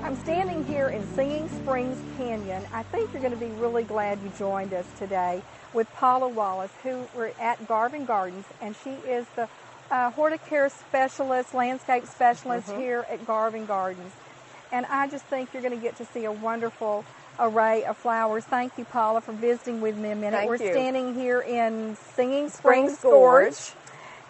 I'm standing here in Singing Springs Canyon. I think you're going to be really glad you joined us today with Paula Wallace, who we're at Garvin Gardens, and she is the horticulture specialist, landscape specialist here at Garvin Gardens. And I just think you're going to get to see a wonderful array of flowers. Thank you, Paula, for visiting with me a minute. Thank We're you. standing here in Singing Springs Gorge.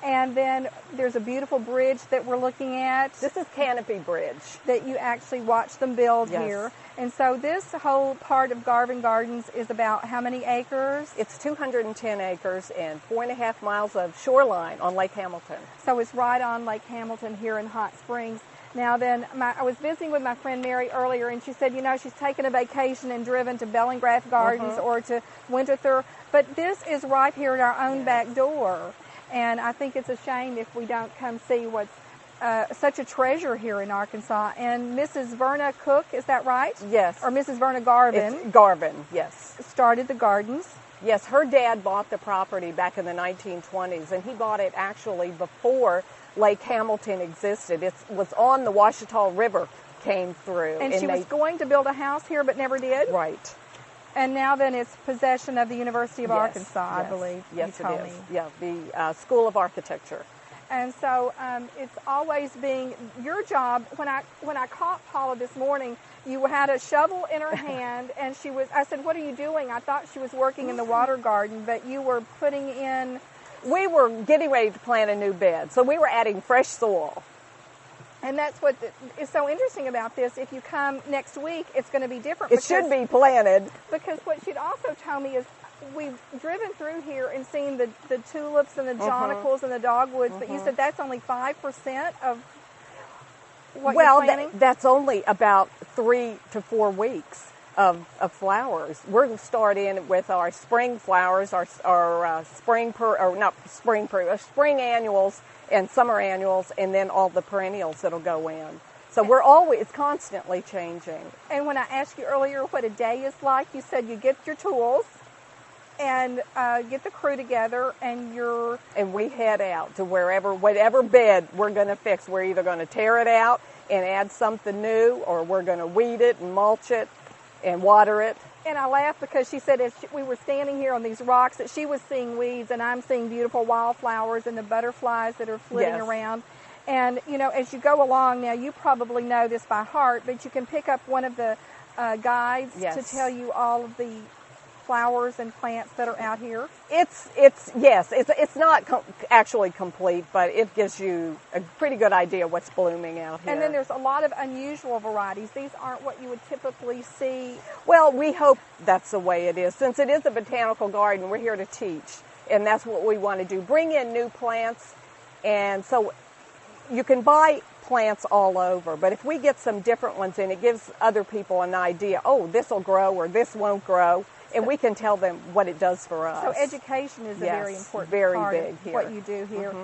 And then there's a beautiful bridge that we're looking at. This is Canopy Bridge. That you actually watch them build here. And so this whole part of Garvin Gardens is about how many acres? It's 210 acres and 4.5 miles of shoreline on Lake Hamilton. So it's right on Lake Hamilton here in Hot Springs. Now then, I was visiting with my friend Mary earlier, and she said, you know, she's taken a vacation and driven to Bellingraph Gardens or to Winterthur, but this is right here at our own back door. And I think it's a shame if we don't come see what's such a treasure here in Arkansas. And Mrs. Verna Cook, is that right? Yes. Or Mrs. Verna Garvin. It's Garvin, yes. Started the gardens. Yes, her dad bought the property back in the 1920s, and he bought it actually before Lake Hamilton existed. It was on the Ouachita River, came through. And she was going to build a house here but never did? Right. And now then it's possession of the University of Arkansas, I believe. Yes, you told it is. me. Yeah, the School of Architecture. And so it's always being your job. When I caught Paula this morning, you had a shovel in her hand, and I said, what are you doing? I thought she was working in the water garden, but you were putting in... We were getting ready to plant a new bed, so we were adding fresh soil. And that's what is so interesting about this. If you come next week, it's going to be different. It should be planted. Because what she'd also told me is we've driven through here and seen the tulips and the jonquils and the dogwoods, but you said that's only 5% of what you're planting? Well, that's only about 3 to 4 weeks of flowers. We're going to start in with our spring flowers, our spring annuals and summer annuals, and then all the perennials that'll go in. So it's constantly changing. And when I asked you earlier what a day is like, you said you get your tools and get the crew together, and we head out to whatever bed we're going to fix. We're either going to tear it out and add something new, or we're going to weed it and mulch it and water it. And I laughed because she said as we were standing here on these rocks that she was seeing weeds and I'm seeing beautiful wildflowers and the butterflies that are flitting around. And, you know, as you go along, now you probably know this by heart, but you can pick up one of the guides to tell you all of the flowers and plants that are out here. It's not actually complete, but it gives you a pretty good idea of what's blooming out here. And then there's a lot of unusual varieties. These aren't what you would typically see. Well, we hope that's the way it is. Since it is a botanical garden, we're here to teach, and that's what we want to do. Bring in new plants, and so you can buy plants all over, but if we get some different ones in, it gives other people an idea, oh, this will grow or this won't grow. And we can tell them what it does for us. So education is a very important part of what you do here.